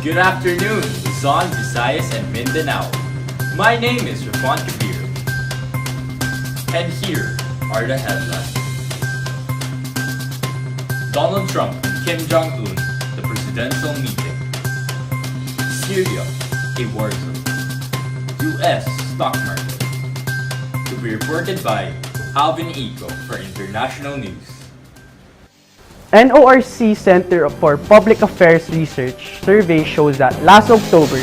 Good afternoon, Luzon, Visayas, and Mindanao. My name is Rafon Kabir. And here are the headlines. Donald Trump and Kim Jong-un, the presidential meeting. Syria, a war zone. US stock market. To be reported by Alvin Eco for International News. NORC Center for Public Affairs Research survey shows that last October,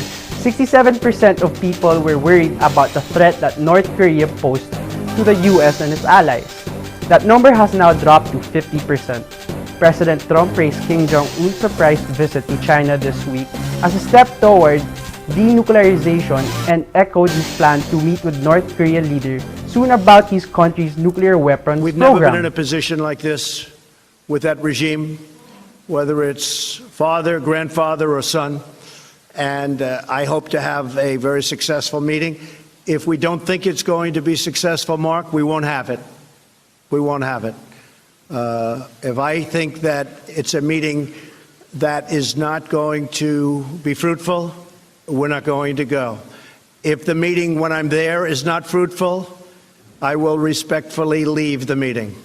67% of people were worried about the threat that North Korea posed to the US and its allies. That number has now dropped to 50%. President Trump praised Kim Jong-un's surprise visit to China this week as a step toward denuclearization and echoed his plan to meet with North Korean leader soon about his country's nuclear weapons We've program. never been in a position like this with that regime, whether it's father, grandfather, or son. And I hope to have a very successful meeting. If we don't think it's going to be successful, Mark, we won't have it. We won't have it. If I think that it's a meeting that is not going to be fruitful, we're not going to go. If the meeting, when I'm there, is not fruitful, I will respectfully leave the meeting.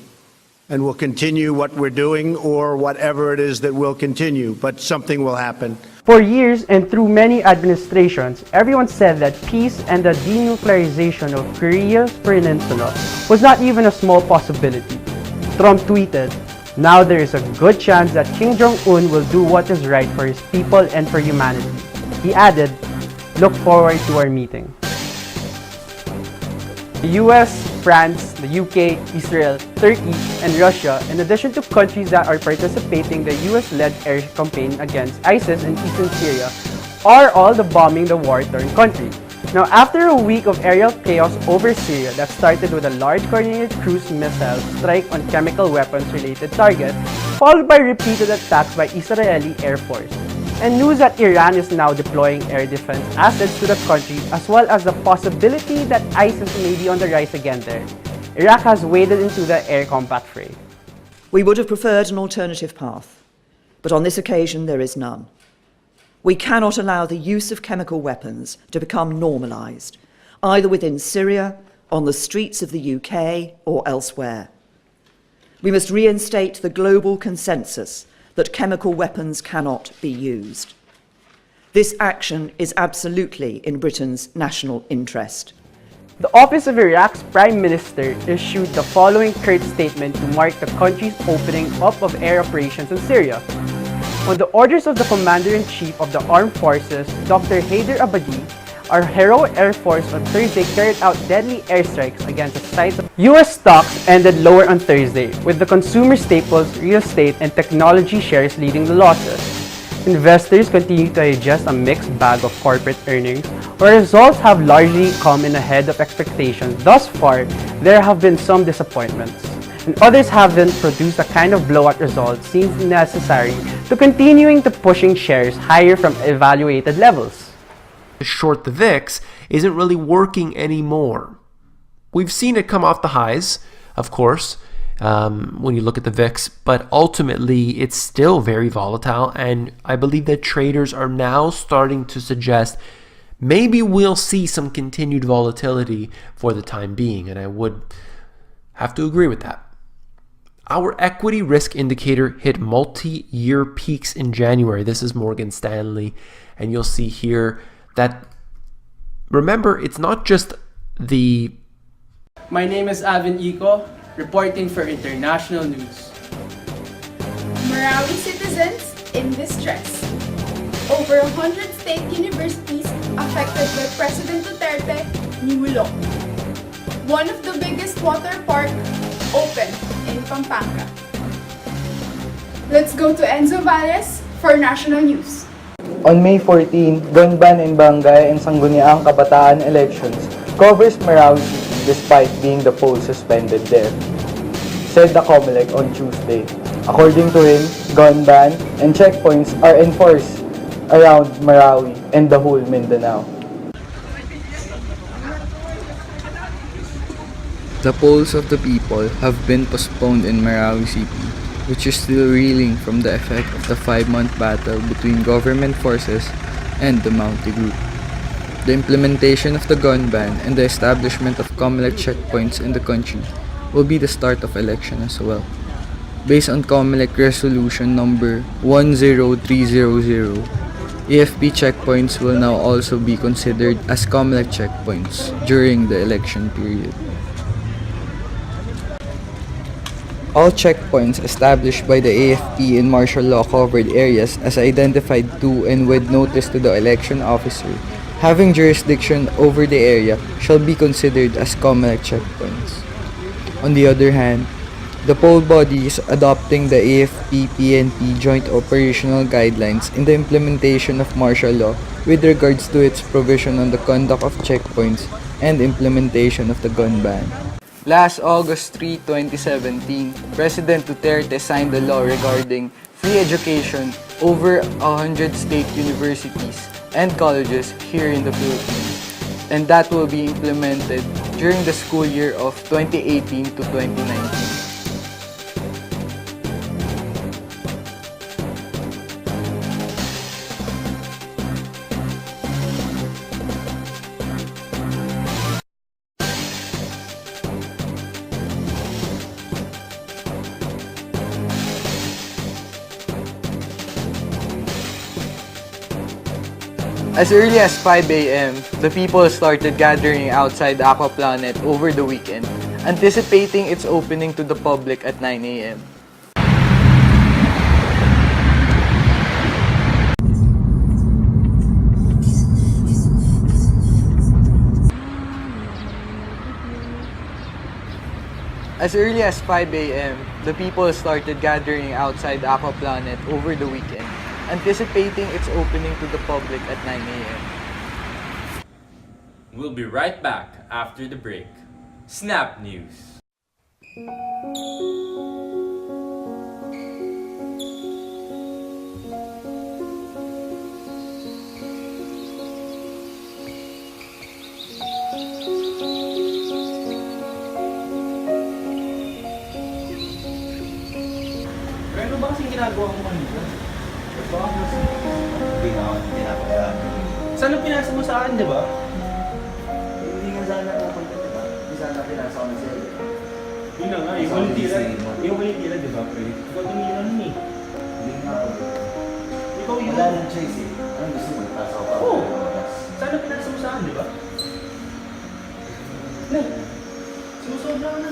And we'll continue what we're doing or whatever it is that we'll continue, but something will happen. For years and through many administrations, everyone said that peace and the denuclearization of Korea's peninsula was not even a small possibility. Trump tweeted, "Now there is a good chance that Kim Jong-un will do what is right for his people and for humanity." He added, "Look forward to our meeting." The US, France, the UK, Israel, Turkey, and Russia, in addition to countries that are participating in the US-led air campaign against ISIS in eastern Syria, are all bombing the war-torn country. Now, after a week of aerial chaos over Syria that started with a large coordinated cruise missile strike on chemical weapons-related targets, followed by repeated attacks by Israeli Air Force, and news that Iran is now deploying air defense assets to the country, as well as the possibility that ISIS may be on the rise again there, Iraq has waded into the air combat fray. We would have preferred an alternative path, but on this occasion there is none. We cannot allow the use of chemical weapons to become normalised, either within Syria, on the streets of the UK, or elsewhere. We must reinstate the global consensus that chemical weapons cannot be used. This action is absolutely in Britain's national interest. The Office of Iraq's Prime Minister issued the following curt statement to mark the country's opening up of air operations in Syria. On the orders of the Commander-in-Chief of the Armed Forces, Dr. Haider Abadi, our Hero Air Force on Thursday carried out deadly airstrikes against the sites of US stocks ended lower on Thursday, with the consumer staples, real estate, and technology shares leading the losses. Investors continue to digest a mixed bag of corporate earnings, where results have largely come in ahead of expectations. Thus far, there have been some disappointments, and others haven't produced the kind of blowout results seems necessary to continuing to pushing shares higher from evaluated levels. Short the VIX isn't really working anymore. We've seen it come off the highs, of course, when you look at the VIX, but ultimately it's still very volatile, and I believe that traders are now starting to suggest maybe we'll see some continued volatility for the time being, and I would have to agree with that. Our equity risk indicator hit multi-year peaks in January. This is Morgan Stanley, and you'll see here that, remember, it's not just the... My name is Alvin Eco, reporting for International News. Marawi citizens in distress. Over 100 state universities affected by President Duterte new law. One of the biggest water park opened in Pampanga. Let's go to Enzo Valles for National News. On May 14, gun ban in Barangay and Sangguniang Kabataan elections covers Marawi City despite being the poll suspended there, said the COMELEC on Tuesday. According to him, gun ban and checkpoints are enforced around Marawi and the whole Mindanao. The polls of the people have been postponed in Marawi City which is still reeling from the effect of the 5-month battle between government forces and the Mountie group. The implementation of the gun ban and the establishment of COMELEC checkpoints in the country will be the start of election as well. Based on COMELEC Resolution number 10300, AFP checkpoints will now also be considered as COMELEC checkpoints during the election period. All checkpoints established by the AFP in martial law covered areas as identified to and with notice to the election officer having jurisdiction over the area shall be considered as COMELEC checkpoints. On the other hand, the poll body is adopting the AFP-PNP Joint Operational Guidelines in the implementation of martial law with regards to its provision on the conduct of checkpoints and implementation of the gun ban. Last August 3, 2017, President Duterte signed the law regarding free education over 100 state universities and colleges here in the Philippines, and that will be implemented during the school year of 2018 to 2019. As early as 5 a.m., the people started gathering outside Aquaplanet over the weekend, anticipating its opening to the public at 9 a.m. As early as 5 a.m., the people started gathering outside Aquaplanet over the weekend, anticipating its opening to the public at 9 a.m. We'll be right back after the break. Snap News. Ano ba kasing ginagawa mo kanina? Hindi na ako pinapaya. Sana pinasa mo sa akin, di ba? Hindi nga sana pupunta, di ba? Hindi sana pinasa ko na sa'yo. Yun na nga, yung walang tira, di ba, pre? Ikaw tumira nun eh. Hindi nga ako. Ikaw yun. Wala nang choice eh. Anong gusto mo? Pinasa ko pa. Oo. Sana pinasa mo sa akin, di ba? Na. Sumusobra ka na.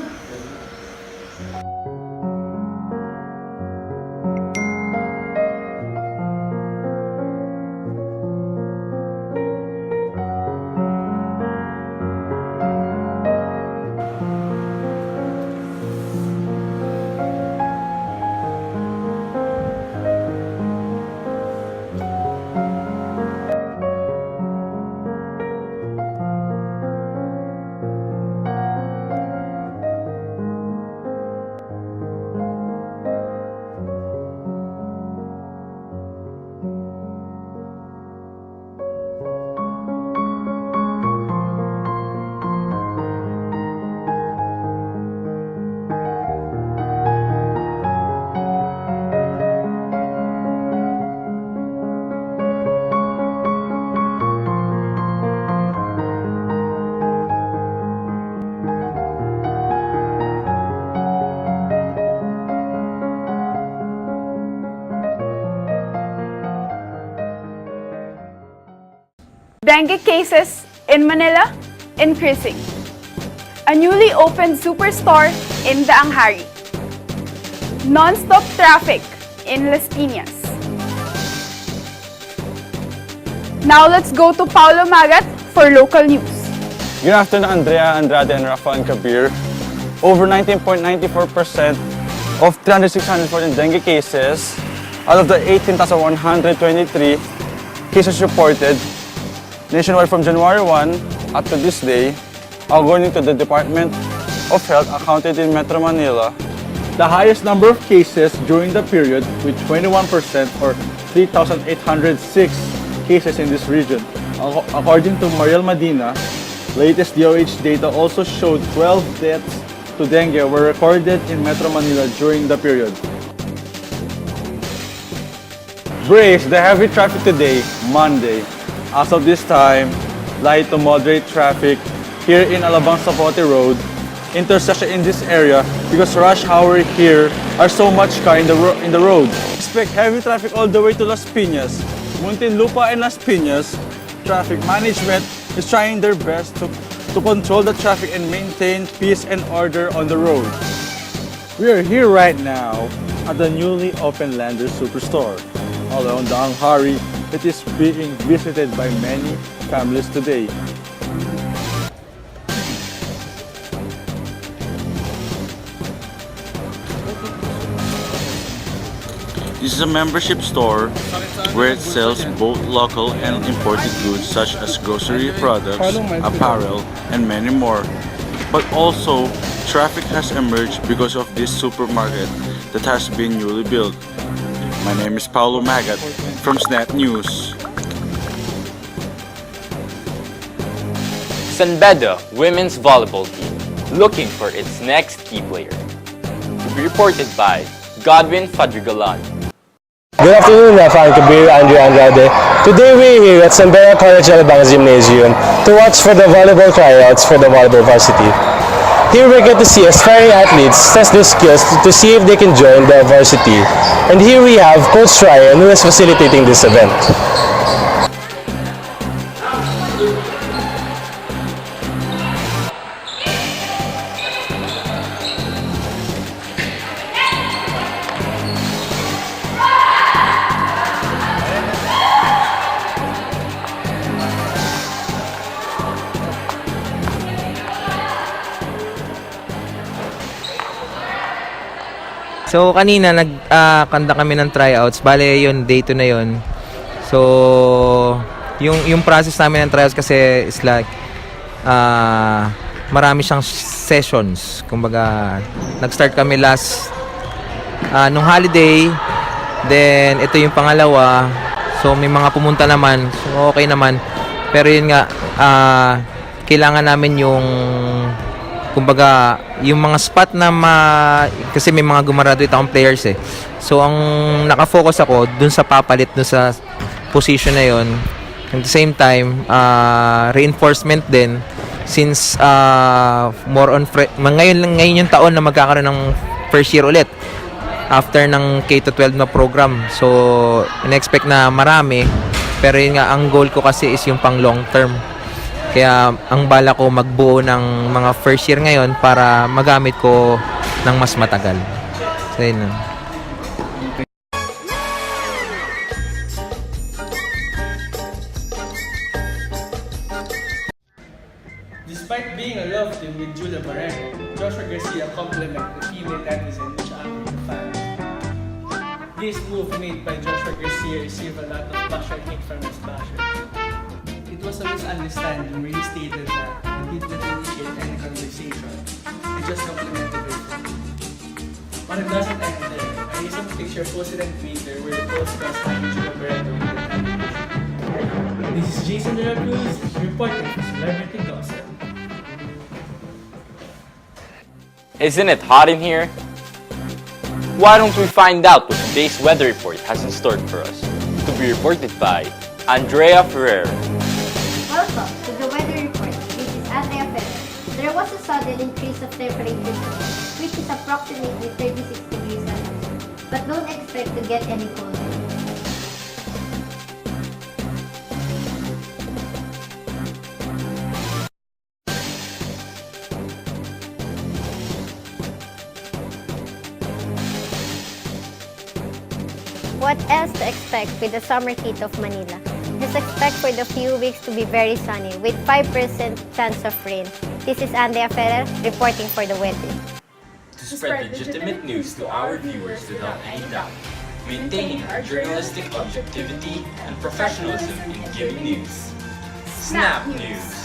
Dengue cases in Manila increasing. A newly opened superstore in Daanghari. Non-stop traffic in Las Piñas. Now let's go to Paulo Magat for local news. Good afternoon, Andrea, Andrade, and Rafa and Kabir. Over 19.94% of 3,614 dengue cases out of the 18,123 cases reported nationwide from January 1 up to this day, according to the Department of Health, accounted in Metro Manila. The highest number of cases during the period with 21% or 3,806 cases in this region. According to Mariel Medina, latest DOH data also showed 12 deaths to dengue were recorded in Metro Manila during the period. Brace the heavy traffic today, Monday. As of this time, light to moderate traffic here in Alabang Zapote Road, intersection in this area because rush hour here are so much car in the road. Expect heavy traffic all the way to Las Piñas. Muntinlupa and Las Piñas, traffic management is trying their best to control the traffic and maintain peace and order on the road. We are here right now at the newly opened Landers Superstore. Along the Anghari, it is being visited by many families today. This is a membership store where it sells both local and imported goods such as grocery products, apparel, and many more. But also, traffic has emerged because of this supermarket that has been newly built. My name is Paulo Magat from Snap News. San Beda women's volleyball team looking for its next key player. To be reported by Godwin Fadrigalan. Good afternoon, Rafa Kabir, Andrea Andrade. Today we're here at San Beda College Alabang Gymnasium to watch for the volleyball tryouts for the volleyball varsity. Here we get to see aspiring athletes test their skills to see if they can join the varsity. And here we have Coach Ryan who is facilitating this event. So kanina nagkanda kami ng tryouts. Bale yun, day 2 na yun. So yung process namin ng tryouts kasi is like marami siyang sessions. Kumbaga nag-start kami last nung holiday. Then ito yung pangalawa. So may mga pumunta naman. So okay naman. Pero yun nga kailangan namin yung kumbaga yung mga spot na kasi may mga gumraduate akong players eh. So ang nakafocus ako dun sa papalit dun sa position na yon. At the same time reinforcement din since more on ngayon yung taon na magkakaroon ng first year ulit after ng K-12 na program. So in-expect na marami, pero yun nga ang goal ko kasi is yung pang long term. Kaya ang bala ko magbuo ng mga first year ngayon para magamit ko ng mas matagal. So yun na. Despite being a love team with Julia Mariano, Joshua Garcia complimented the female netizen which angered the fans. This move made by Joshua Garcia received a lot of bashing hate from his bashers. It was a misunderstanding where he stated that he did not initiate any conversation. He just complimented her. But it doesn't end there. A recent picture posted on Twitter where the post was hanging Julia Mariano with the television. This is Jason De La Cruz reporting for Celebrity Gossip. Isn't it hot in here? Why don't we find out what today's weather report has in store for us? To be reported by Andrea Ferrer. Welcome to the weather report. This is Andrea Ferrer. There was a sudden increase of temperature, which is approximately 36 degrees Celsius, but don't expect to get any colder. What else to expect with the summer heat of Manila? Just expect for the few weeks to be very sunny with 5% chance of rain. This is Andrea Ferrer reporting for the weather. To spread legitimate news to our viewers without any doubt, maintaining our journalistic objectivity and professionalism in giving news. Snap News!